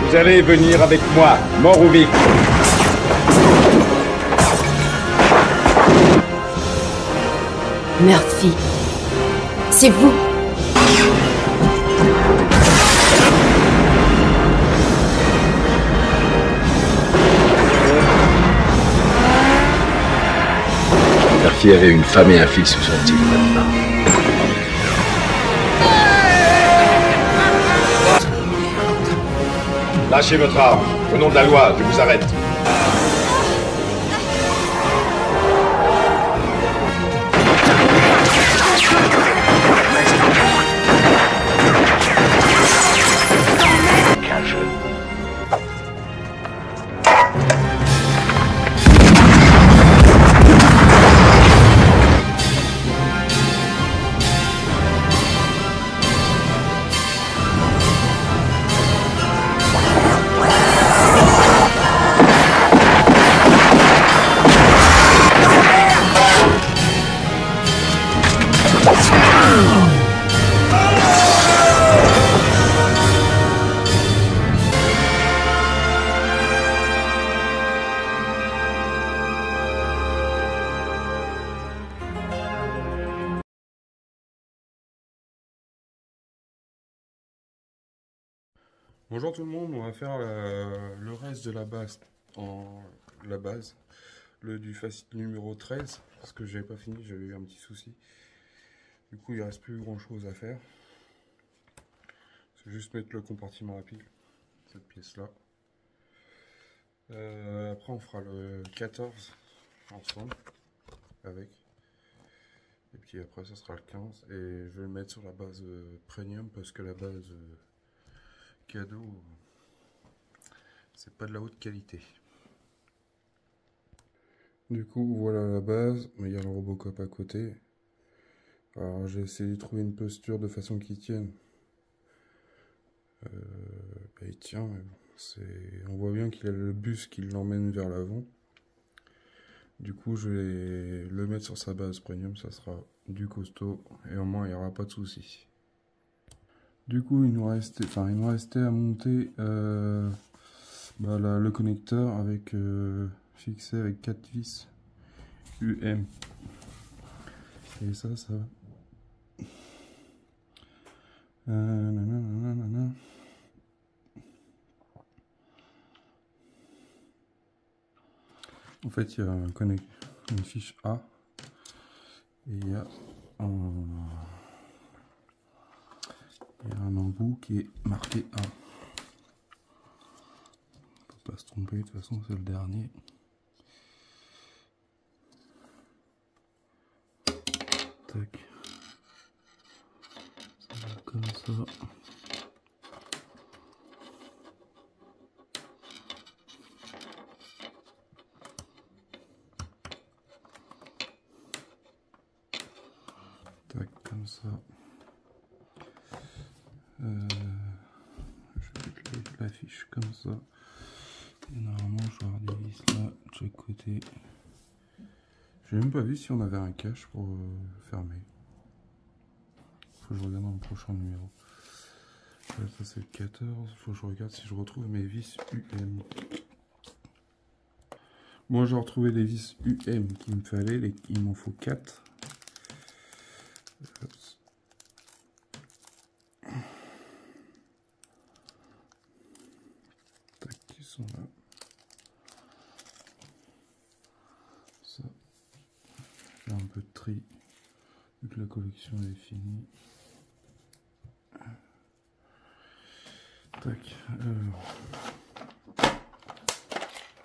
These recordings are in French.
Vous allez venir avec moi, mort ou vif. Murphy, c'est vous. Murphy avait une femme et un fils sous son tigre maintenant. Lâchez votre arme. Au nom de la loi, je vous arrête. Bonjour tout le monde, on va faire le reste de la base, du facile numéro 13, parce que j'avais pas fini, j'avais eu un petit souci. Du coup il reste plus grand chose à faire. C'est juste mettre le compartiment à pile, cette pièce là. Après on fera le 14 ensemble, avec. Et puis après ça sera le 15, et je vais le mettre sur la base premium, parce que la base... cadeau, c'est pas de la haute qualité. Du coup voilà la base, mais il y a le Robocop à côté. Alors j'ai essayé de trouver une posture de façon qu'il tienne. Il tient, mais bon, on voit bien qu'il a le buste qui l'emmène vers l'avant. Du coup je vais le mettre sur sa base premium, ça sera du costaud, et au moins il n'y aura pas de soucis. Du coup, il nous restait à monter le connecteur avec fixé avec 4 vis UM. Et ça en fait, il y a une fiche A et il y a un embout qui est marqué A. Faut pas se tromper, de toute façon c'est le dernier. Tac. Ça va comme ça. Tac, comme ça. Je vais mettre la fiche comme ça. Et normalement, je vais avoir des vis là, de chaque côté. J'ai même pas vu si on avait un cache pour fermer. Faut que je regarde dans le prochain numéro. Là, ça c'est le 14. Faut que je regarde si je retrouve mes vis UM. Moi, j'ai retrouvé les vis UM qu'il me fallait. Il m'en faut 4. Tac, ils sont là. Ça. Faire un peu de tri. Vu que la collection est finie. Tac. Alors.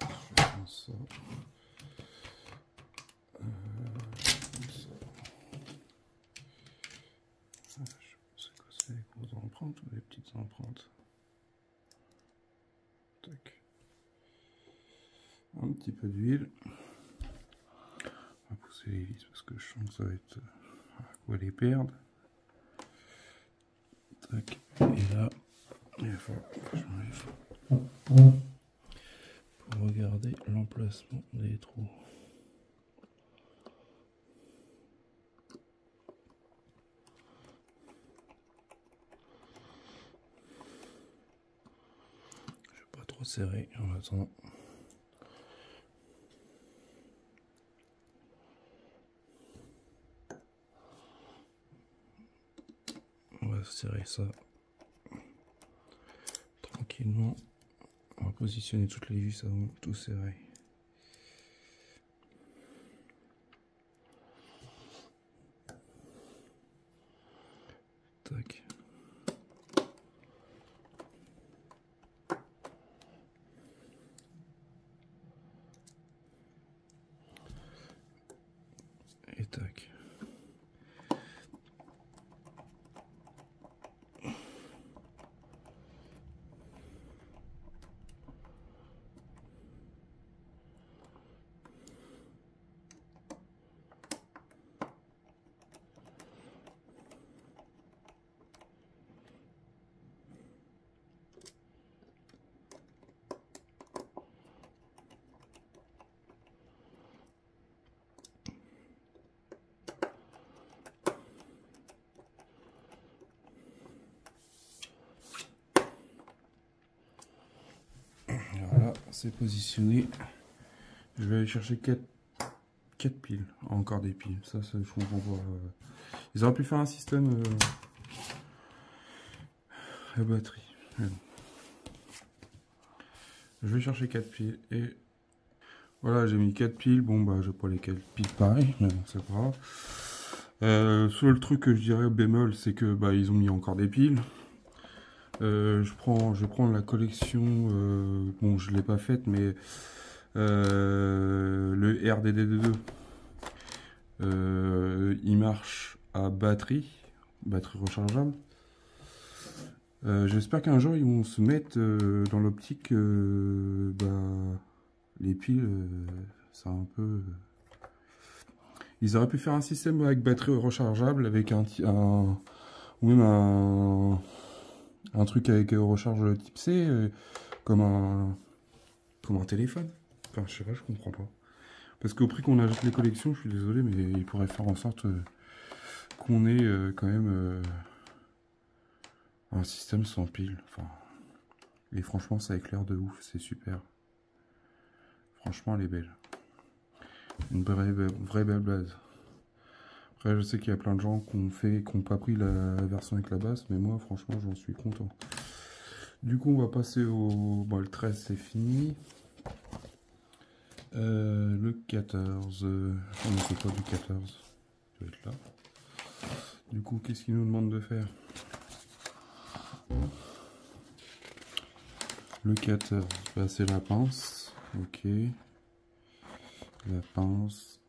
Je vais faire ça. C'est les grosses empreintes ou les petites empreintes? Tac. Un petit peu d'huile. On va pousser les vis parce que je sens que ça va être à quoi les perdre. Tac. Et là, il va falloir que je m'enlève pour regarder l'emplacement des trous. resserrer en attendant. On va serrer ça tranquillement. On va positionner toutes les vis avant tout serrer. Tac. Et tac. Voilà, c'est positionné. Je vais aller chercher 4 piles. Encore des piles. Ça je comprends pas. Ils auraient pu faire un système à batterie. Mais bon. Je vais chercher 4 piles et voilà, j'ai mis 4 piles. Bon, bah, j'ai pas les 4 piles pareil, mais bon, c'est pas grave. Seul truc que je dirais bémol, c'est que bah, ils ont mis encore des piles. Je vais prendre la collection, bon je l'ai pas faite, mais le RDD2, il marche à batterie rechargeable. J'espère qu'un jour ils vont se mettre dans l'optique, bah, les piles, c'est un peu... Ils auraient pu faire un système avec batterie rechargeable, avec ou même un truc avec recharge type C, comme un téléphone. Enfin, je sais pas, je comprends pas. Parce qu'au prix qu'on achète les collections, je suis désolé, mais ils pourraient faire en sorte qu'on ait quand même un système sans pile. Enfin, et franchement, ça éclaire de ouf, c'est super. Franchement, elle est belle. Une vraie belle base. Après, je sais qu'il y a plein de gens qui n'ont pas pris la version avec la base, mais moi, franchement, j'en suis content. Du coup, on va passer au... Bon, le 13, c'est fini. Le 14... on ne sait pas du 14. Ça va être là. Du coup, qu'est-ce qu'il nous demande de faire? Le 14, bah, c'est la pince. Ok. La pince.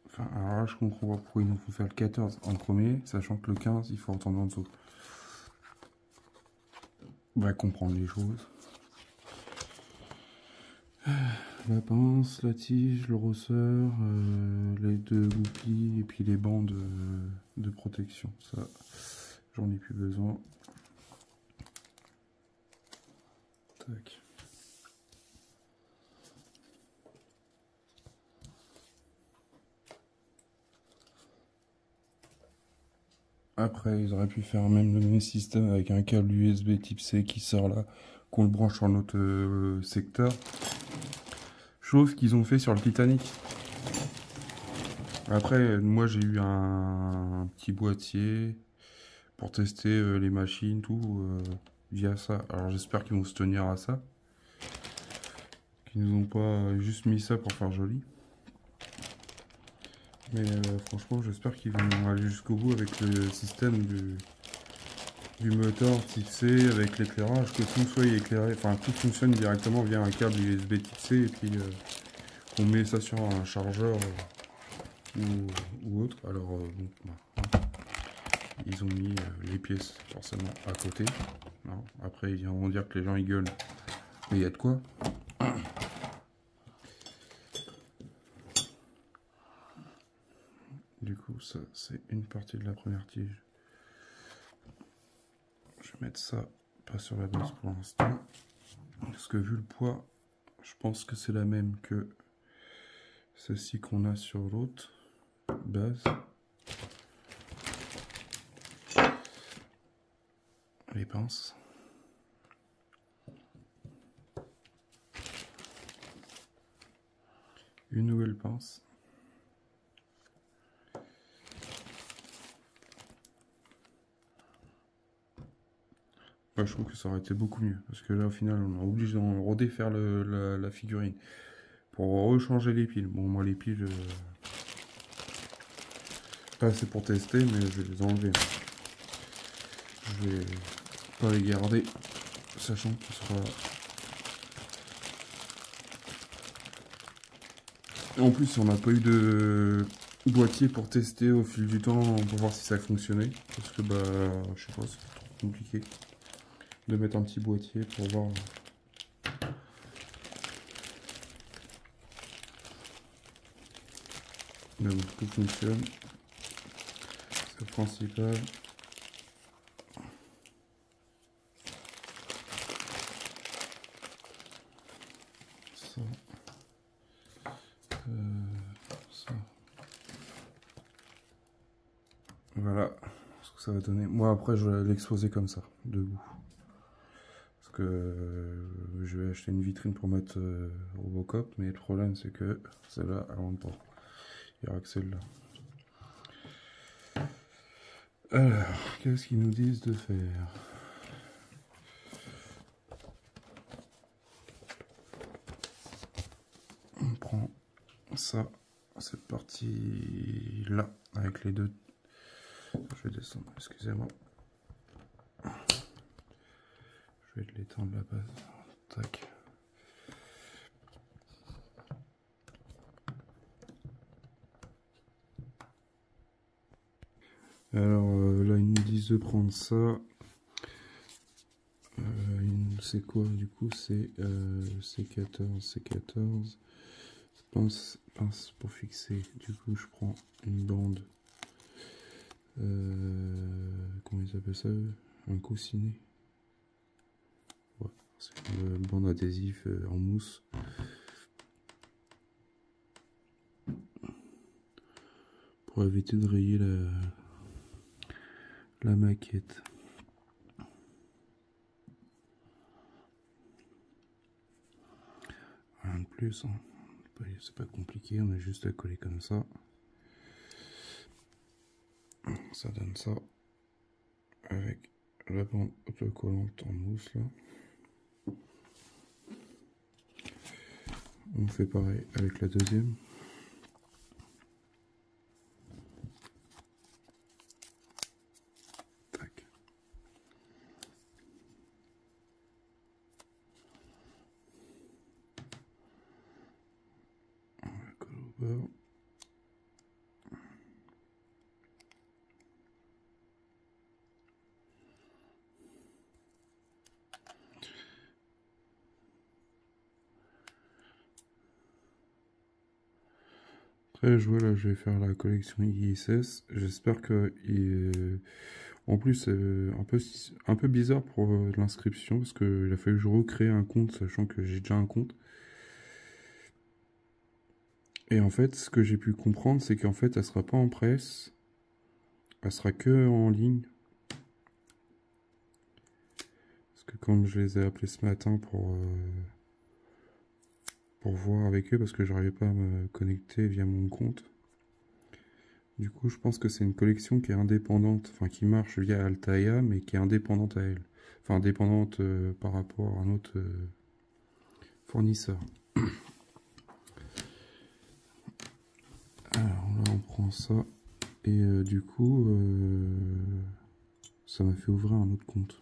Enfin, alors là, je comprends pas pourquoi il nous faut faire le 14 en premier, sachant que le 15, il faut entendre en dessous. On va comprendre les choses. La pince, la tige, le ressort, les 2 goupilles et puis les bandes de protection. Ça, j'en ai plus besoin. Tac. Après, ils auraient pu faire même le même système avec un câble USB type C qui sort là, qu'on le branche sur notre secteur. Chose qu'ils ont fait sur le Titanic. Après, moi j'ai eu un petit boîtier pour tester les machines, tout, via ça. Alors j'espère qu'ils vont se tenir à ça. Qu'ils nous ont pas juste mis ça pour faire joli. Mais franchement, j'espère qu'ils vont aller jusqu'au bout avec le système du moteur type C, avec l'éclairage, que tout soit éclairé, enfin tout fonctionne directement via un câble USB type C, et puis on met ça sur un chargeur ou autre. Alors, bon, bah, ils ont mis les pièces forcément à côté. Non, après, ils vont dire que les gens ils gueulent, mais il y a de quoi. Du coup, ça, c'est une partie de la première tige. Je vais mettre ça pas sur la base pour l'instant. Parce que vu le poids, je pense que c'est la même que celle-ci qu'on a sur l'autre base. Les pinces. Une nouvelle pince. Ouais, je trouve que ça aurait été beaucoup mieux. Parce que là, au final, on est obligé d'en redéfaire la figurine. Pour rechanger les piles. Bon, moi, les piles... pas assez pour tester, mais je vais les enlever. Je vais pas les garder. Sachant qu'il sera... En plus, on n'a pas eu de boîtier pour tester au fil du temps, pour voir si ça fonctionnait. Parce que, bah, je sais pas, c'est trop compliqué de mettre un petit boîtier pour voir. Mais bon, tout fonctionne. C'est le principal. Ça. Ça. Voilà ce que ça va donner. Moi après je vais l'exposer comme ça, debout. Parce que je vais acheter une vitrine pour mettre Robocop, mais le problème c'est que celle-là elle rentre pas. Il n'y aura que celle-là. Alors, qu'est-ce qu'ils nous disent de faire? On prend ça, cette partie-là, avec les deux. Je vais descendre, excusez-moi. Je vais l'étendre la base. Tac. Alors là, ils nous disent de prendre ça. C'est quoi du coup? C'est C14. Pince pour fixer. Du coup, je prends une bande. Comment ils appellent ça? Un coussinet. Ouais, c'est une bande adhésive en mousse. Pour éviter de rayer la maquette. Rien de plus, hein. C'est pas compliqué, on a juste à coller comme ça. Ça donne ça avec la bande autocollante en mousse là. On fait pareil avec la deuxième. Tac. On la colle au bord. Après, je vois là, je vais faire la collection ISS. J'espère que, en plus, un peu bizarre pour l'inscription parce que il a fallu que je recrée un compte, sachant que j'ai déjà un compte. Et en fait, ce que j'ai pu comprendre, c'est qu'en fait, elle sera pas en presse, elle sera que en ligne. Parce que comme je les ai appelés ce matin pour voir avec eux, parce que j'arrivais pas à me connecter via mon compte. Du coup, je pense que c'est une collection qui est indépendante, enfin qui marche via Altaïa, mais qui est indépendante à elle. Enfin, indépendante par rapport à un autre fournisseur. Alors là, on prend ça, et du coup, ça m'a fait ouvrir un autre compte.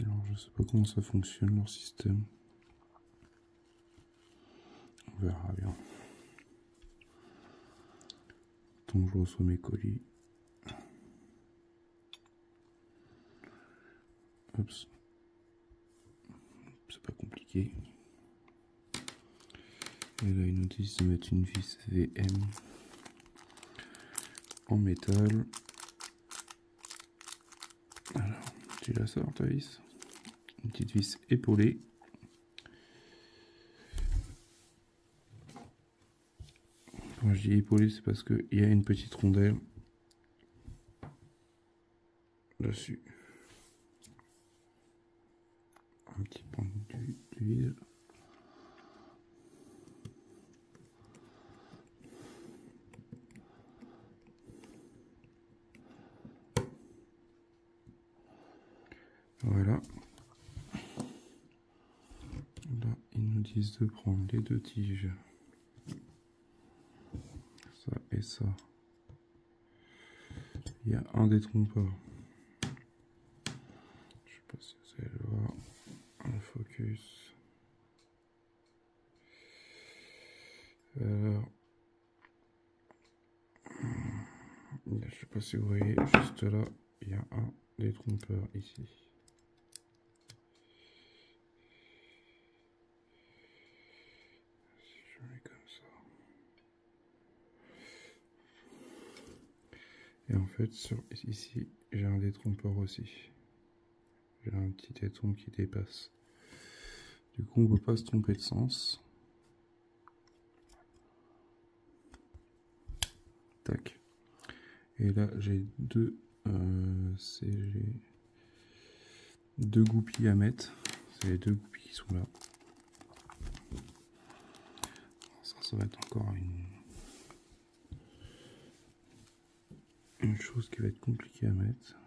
Alors, je sais pas comment ça fonctionne, leur système. On verra bien. Tant que je reçois mes colis. Oups. C'est pas compliqué. Et là, ils nous disent de mettre une vis VM en métal. Alors, tu la sors ta vis? Une petite vis épaulée. Quand je dis épaulée, c'est parce qu'il y a une petite rondelle dessus. d'huile. Voilà. Là, ils nous disent de prendre les 2 tiges. Ça et ça. Il y a un détrompeur. Je sais pas si vous allez le voir. Le focus. Alors, je sais pas si vous voyez, juste là, il y a un détrompeur ici. Si je mets comme ça. Et en fait, ici, j'ai un détrompeur aussi. J'ai un petit téton qui dépasse. Du coup, on ne peut pas se tromper de sens. Tac. Et là, j'ai deux goupilles à mettre. C'est les 2 goupilles qui sont là. Ça va être encore une chose qui va être compliquée à mettre.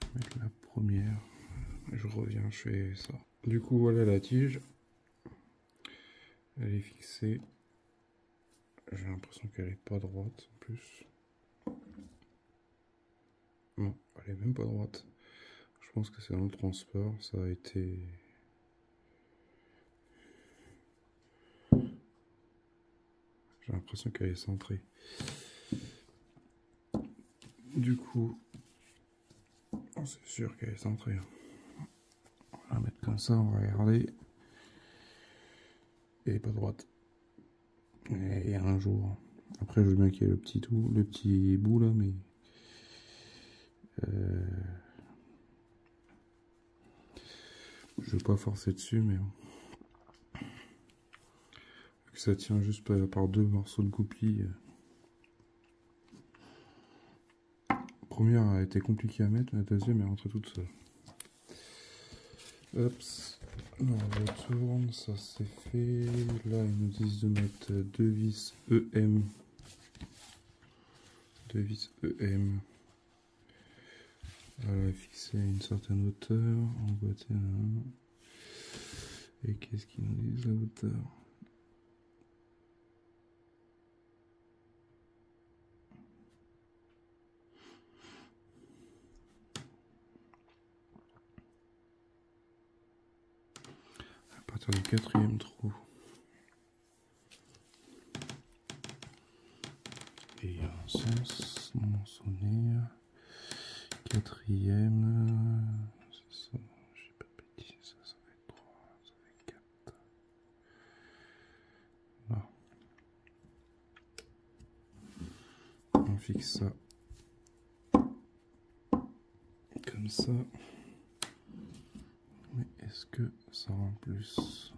Je vais mettre la première. Je reviens, je fais ça. Du coup, voilà la tige. Elle est fixée. J'ai l'impression qu'elle est pas droite en plus. Non, elle est même pas droite. Je pense que c'est dans le transport, ça a été... J'ai l'impression qu'elle est centrée. Du coup, c'est sûr qu'elle est centrée. On va la mettre comme ça, on va regarder. Elle est pas droite. Et un jour. Après, je veux bien qu'il y ait le petit bout là, mais... je vais pas forcer dessus, mais... Ça tient juste par 2 morceaux de goupilles. La première a été compliquée à mettre, la deuxième est rentrée toute seule. Hop, on retourne, ça c'est fait. Là ils nous disent de mettre 2 vis EM. 2 vis EM. Voilà, fixer à une certaine hauteur, emboîter un. Et qu'est-ce qu'ils nous disent la hauteur? À partir du 4e trou. Et il y a un sens mensonnier. 4e. C'est ça, j'ai pas de bêtises, ça va être 3, ça va être 4. Là. On fixe ça. Comme ça. Mais est-ce que ça rend plus?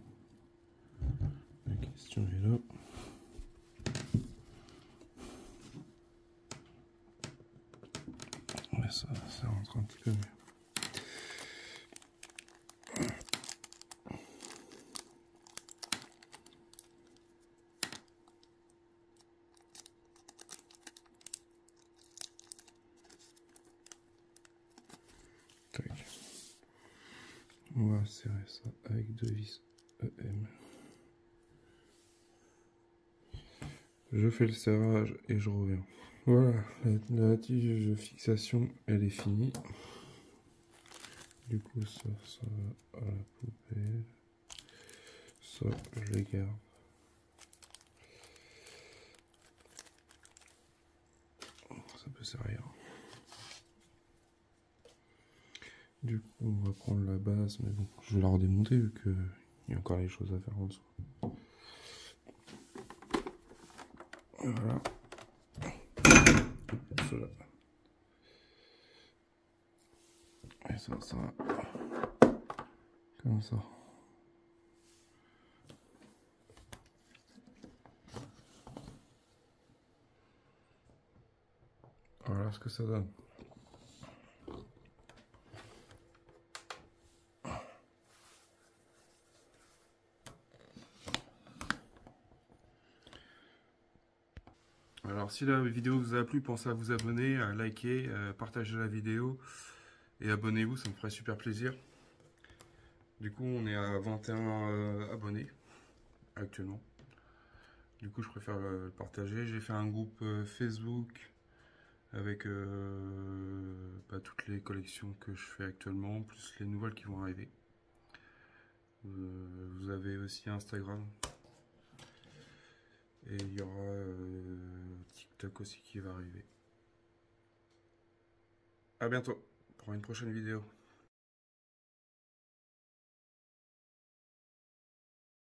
La question est là. Ouais, ça rentre un petit peu mieux. Tac. On va serrer ça avec 2 vis EM. Je fais le serrage et je reviens. Voilà, la tige de fixation, elle est finie. Du coup, ça va à la poubelle. Ça, je les garde. Ça peut servir. Du coup, on va prendre la base, mais bon, je vais la redémonter vu qu'il y a encore les choses à faire en dessous. Voilà. Cela. Et ça va comme ça. Voilà ce que ça donne. Alors si la vidéo vous a plu, pensez à vous abonner, à liker, à partager la vidéo et abonnez-vous, ça me ferait super plaisir. Du coup on est à 21 abonnés actuellement. Du coup je préfère le partager. J'ai fait un groupe Facebook avec toutes les collections que je fais actuellement, plus les nouvelles qui vont arriver. Vous avez aussi Instagram. Et il y aura TikTok aussi qui va arriver. À bientôt pour une prochaine vidéo.